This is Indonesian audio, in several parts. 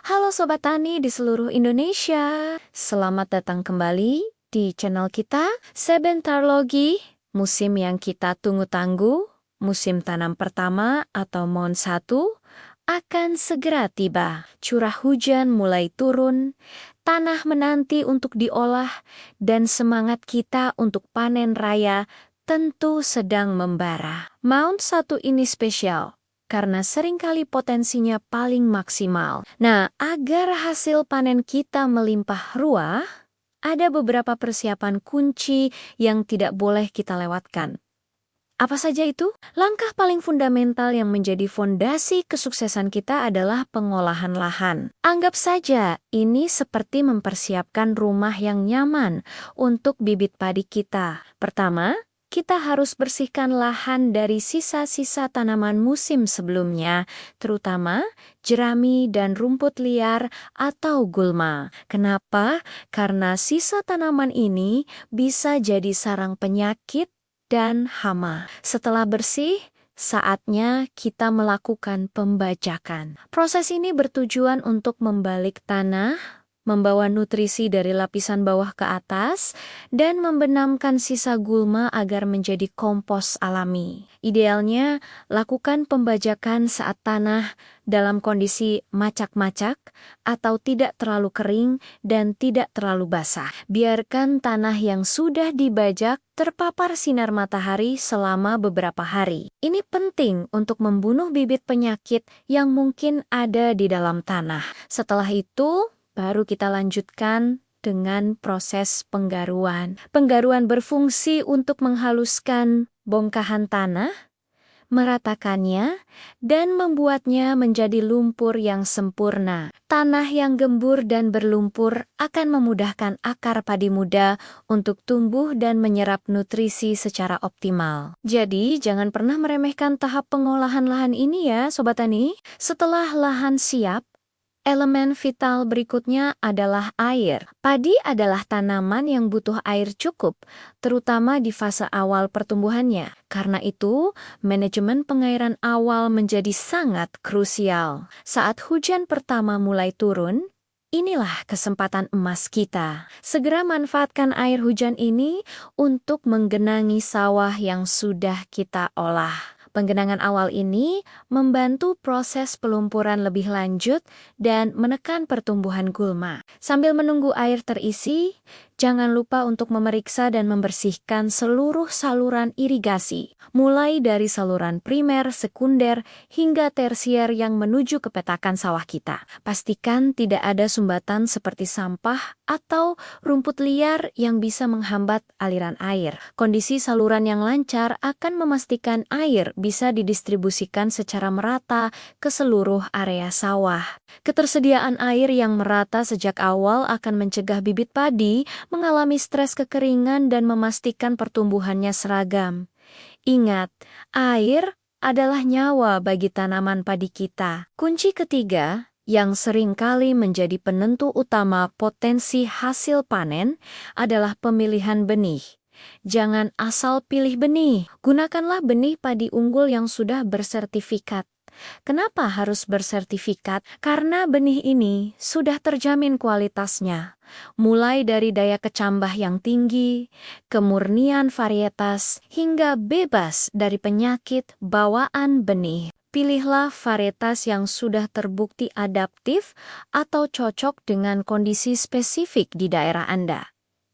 Halo Sobat Tani di seluruh Indonesia. Selamat datang kembali di channel kita, Sebentarlogi, musim yang kita tunggu-tunggu, musim tanam pertama atau MON 1, akan segera tiba. Curah hujan mulai turun, tanah menanti untuk diolah, dan semangat kita untuk panen raya tentu sedang membara. MON 1 ini spesial karena seringkali potensinya paling maksimal. Nah, agar hasil panen kita melimpah ruah, ada beberapa persiapan kunci yang tidak boleh kita lewatkan. Apa saja itu? Langkah paling fundamental yang menjadi fondasi kesuksesan kita adalah pengolahan lahan. Anggap saja ini seperti mempersiapkan rumah yang nyaman untuk bibit padi kita. Pertama, kita harus bersihkan lahan dari sisa-sisa tanaman musim sebelumnya, terutama jerami dan rumput liar atau gulma. Kenapa? Karena sisa tanaman ini bisa jadi sarang penyakit dan hama. Setelah bersih, saatnya kita melakukan pembajakan. Proses ini bertujuan untuk membalik tanah, membawa nutrisi dari lapisan bawah ke atas, dan membenamkan sisa gulma agar menjadi kompos alami. Idealnya, lakukan pembajakan saat tanah dalam kondisi macak-macak atau tidak terlalu kering dan tidak terlalu basah. Biarkan tanah yang sudah dibajak terpapar sinar matahari selama beberapa hari. Ini penting untuk membunuh bibit penyakit yang mungkin ada di dalam tanah. Setelah itu, baru kita lanjutkan dengan proses penggaruan. Penggaruan berfungsi untuk menghaluskan bongkahan tanah, meratakannya, dan membuatnya menjadi lumpur yang sempurna. Tanah yang gembur dan berlumpur akan memudahkan akar padi muda untuk tumbuh dan menyerap nutrisi secara optimal. Jadi, jangan pernah meremehkan tahap pengolahan lahan ini ya, Sobat Tani. Setelah lahan siap, elemen vital berikutnya adalah air. Padi adalah tanaman yang butuh air cukup, terutama di fase awal pertumbuhannya. Karena itu, manajemen pengairan awal menjadi sangat krusial. Saat hujan pertama mulai turun, inilah kesempatan emas kita. Segera manfaatkan air hujan ini untuk menggenangi sawah yang sudah kita olah. Penggenangan awal ini membantu proses pelumpuran lebih lanjut dan menekan pertumbuhan gulma. Sambil menunggu air terisi, jangan lupa untuk memeriksa dan membersihkan seluruh saluran irigasi, mulai dari saluran primer, sekunder, hingga tersier yang menuju ke petakan sawah kita. Pastikan tidak ada sumbatan seperti sampah atau rumput liar yang bisa menghambat aliran air. Kondisi saluran yang lancar akan memastikan air bisa didistribusikan secara merata ke seluruh area sawah. Ketersediaan air yang merata sejak awal akan mencegah bibit padi mengalami stres kekeringan dan memastikan pertumbuhannya seragam. Ingat, air adalah nyawa bagi tanaman padi kita. Kunci ketiga yang seringkali menjadi penentu utama potensi hasil panen adalah pemilihan benih. Jangan asal pilih benih. Gunakanlah benih padi unggul yang sudah bersertifikat. Kenapa harus bersertifikat? Karena benih ini sudah terjamin kualitasnya. Mulai dari daya kecambah yang tinggi, kemurnian varietas, hingga bebas dari penyakit bawaan benih. Pilihlah varietas yang sudah terbukti adaptif atau cocok dengan kondisi spesifik di daerah Anda.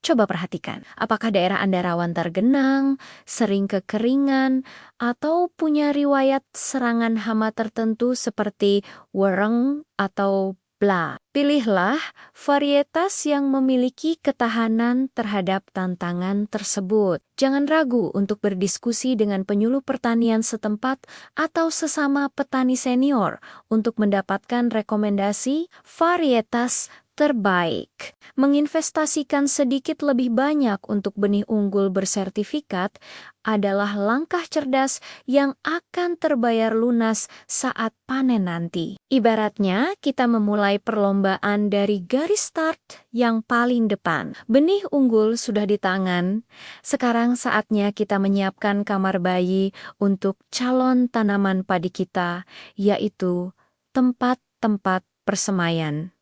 Coba perhatikan, apakah daerah Anda rawan tergenang, sering kekeringan, atau punya riwayat serangan hama tertentu seperti wereng atau bla. Pilihlah varietas yang memiliki ketahanan terhadap tantangan tersebut. Jangan ragu untuk berdiskusi dengan penyuluh pertanian setempat atau sesama petani senior untuk mendapatkan rekomendasi varietas terbaik. Menginvestasikan sedikit lebih banyak untuk benih unggul bersertifikat adalah langkah cerdas yang akan terbayar lunas saat panen nanti. Ibaratnya kita memulai perlombaan dari garis start yang paling depan. Benih unggul sudah di tangan, sekarang saatnya kita menyiapkan kamar bayi untuk calon tanaman padi kita, yaitu tempat-tempat persemaian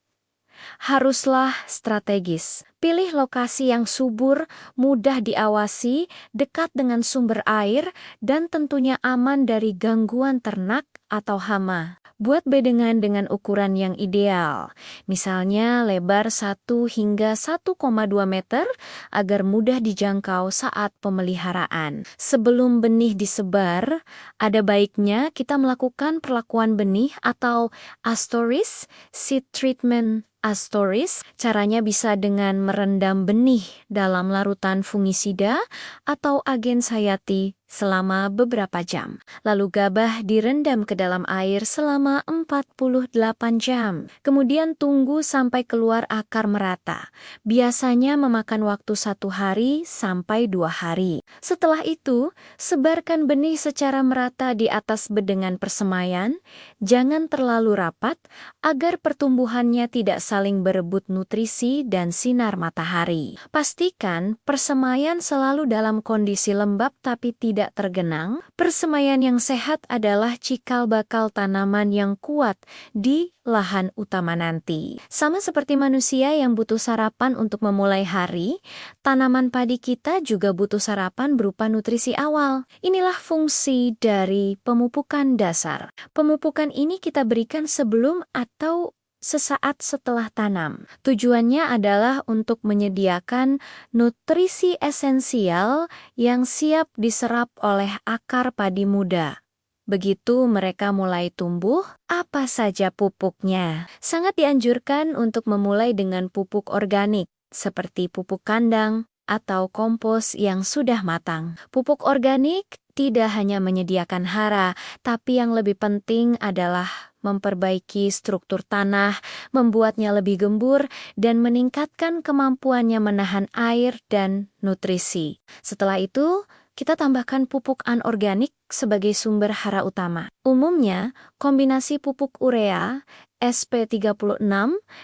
haruslah strategis. Pilih lokasi yang subur, mudah diawasi, dekat dengan sumber air, dan tentunya aman dari gangguan ternak atau hama. Buat bedengan dengan ukuran yang ideal, misalnya lebar 1 hingga 1,2 meter agar mudah dijangkau saat pemeliharaan. Sebelum benih disebar, ada baiknya kita melakukan perlakuan benih atau Astoris seed treatment. Astoris, caranya bisa dengan merendam benih dalam larutan fungisida atau agen sayati selama beberapa jam. Lalu gabah direndam ke dalam air selama 48 jam. Kemudian tunggu sampai keluar akar merata. Biasanya memakan waktu 1 hari sampai 2 hari. Setelah itu, sebarkan benih secara merata di atas bedengan persemaian. Jangan terlalu rapat agar pertumbuhannya tidak saling berebut nutrisi dan sinar matahari. Pastikan persemaian selalu dalam kondisi lembab tapi tidak tergenang. Persemaian yang sehat adalah cikal bakal tanaman yang kuat di lahan utama nanti. Sama seperti manusia yang butuh sarapan untuk memulai hari, tanaman padi kita juga butuh sarapan berupa nutrisi awal. Inilah fungsi dari pemupukan dasar. Pemupukan ini kita berikan sebelum atau sesaat setelah tanam. Tujuannya adalah untuk menyediakan nutrisi esensial yang siap diserap oleh akar padi muda. Begitu mereka mulai tumbuh, apa saja pupuknya? Sangat dianjurkan untuk memulai dengan pupuk organik, seperti pupuk kandang atau kompos yang sudah matang. Pupuk organik tidak hanya menyediakan hara, tapi yang lebih penting adalah memperbaiki struktur tanah, membuatnya lebih gembur, dan meningkatkan kemampuannya menahan air dan nutrisi. Setelah itu, kita tambahkan pupuk anorganik sebagai sumber hara utama. Umumnya, kombinasi pupuk urea, SP36,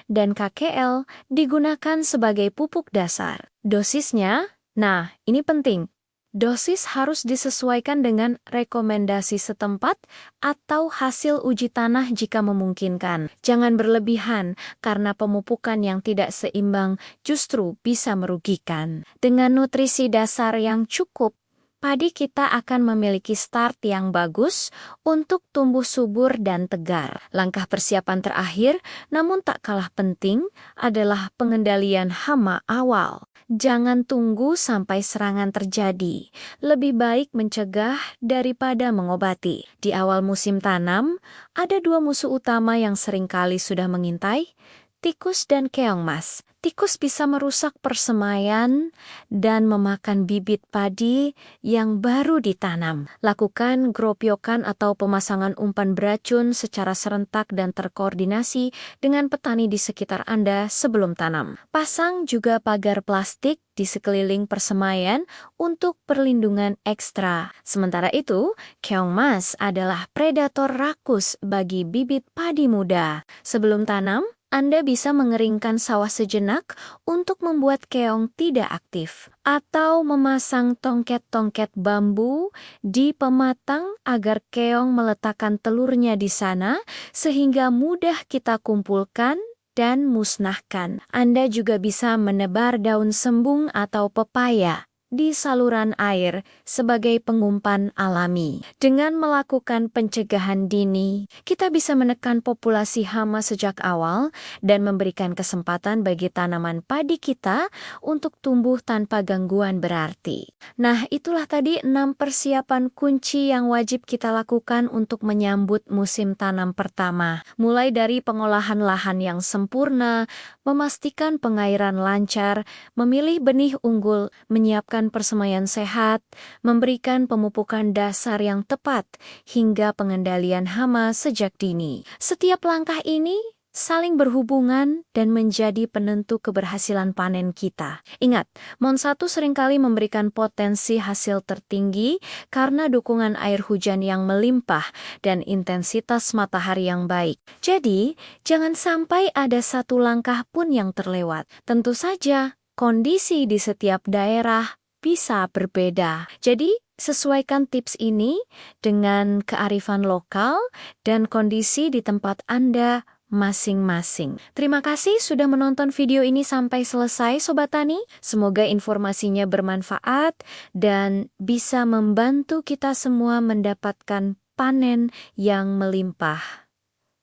dan KKL digunakan sebagai pupuk dasar. Dosisnya, nah ini penting. Dosis harus disesuaikan dengan rekomendasi setempat atau hasil uji tanah jika memungkinkan. Jangan berlebihan karena pemupukan yang tidak seimbang justru bisa merugikan. Dengan nutrisi dasar yang cukup, padi kita akan memiliki start yang bagus untuk tumbuh subur dan tegar. Langkah persiapan terakhir, namun tak kalah penting, adalah pengendalian hama awal. Jangan tunggu sampai serangan terjadi. Lebih baik mencegah daripada mengobati. Di awal musim tanam, ada 2 musuh utama yang seringkali sudah mengintai, tikus dan keong mas. Tikus bisa merusak persemaian dan memakan bibit padi yang baru ditanam. Lakukan gropyokan atau pemasangan umpan beracun secara serentak dan terkoordinasi dengan petani di sekitar Anda sebelum tanam. Pasang juga pagar plastik di sekeliling persemaian untuk perlindungan ekstra. Sementara itu, keong mas adalah predator rakus bagi bibit padi muda. Sebelum tanam, Anda bisa mengeringkan sawah sejenak untuk membuat keong tidak aktif, atau memasang tongket-tongket bambu di pematang agar keong meletakkan telurnya di sana sehingga mudah kita kumpulkan dan musnahkan. Anda juga bisa menebar daun sembung atau pepaya di saluran air sebagai pengumpan alami. Dengan melakukan pencegahan dini, kita bisa menekan populasi hama sejak awal dan memberikan kesempatan bagi tanaman padi kita untuk tumbuh tanpa gangguan berarti. Nah, itulah tadi 6 persiapan kunci yang wajib kita lakukan untuk menyambut musim tanam pertama. Mulai dari pengolahan lahan yang sempurna, memastikan pengairan lancar, memilih benih unggul, menyiapkan persemaian sehat, memberikan pemupukan dasar yang tepat, hingga pengendalian hama sejak dini. Setiap langkah ini saling berhubungan dan menjadi penentu keberhasilan panen kita. Ingat, Mon1 seringkali memberikan potensi hasil tertinggi karena dukungan air hujan yang melimpah dan intensitas matahari yang baik. Jadi, jangan sampai ada satu langkah pun yang terlewat. Tentu saja, kondisi di setiap daerah bisa berbeda. Jadi, sesuaikan tips ini dengan kearifan lokal dan kondisi di tempat Anda masing-masing. Terima kasih sudah menonton video ini sampai selesai Sobat Tani. Semoga informasinya bermanfaat dan bisa membantu kita semua mendapatkan panen yang melimpah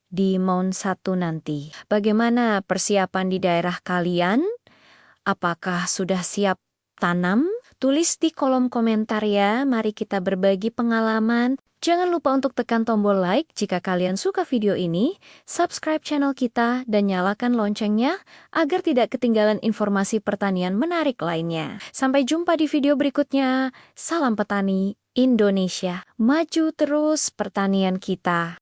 di Maun 1 nanti. Bagaimana persiapan di daerah kalian? Apakah sudah siap tanam? Tulis di kolom komentar ya, mari kita berbagi pengalaman. Jangan lupa untuk tekan tombol like jika kalian suka video ini, subscribe channel kita, dan nyalakan loncengnya agar tidak ketinggalan informasi pertanian menarik lainnya. Sampai jumpa di video berikutnya. Salam petani Indonesia. Maju terus pertanian kita.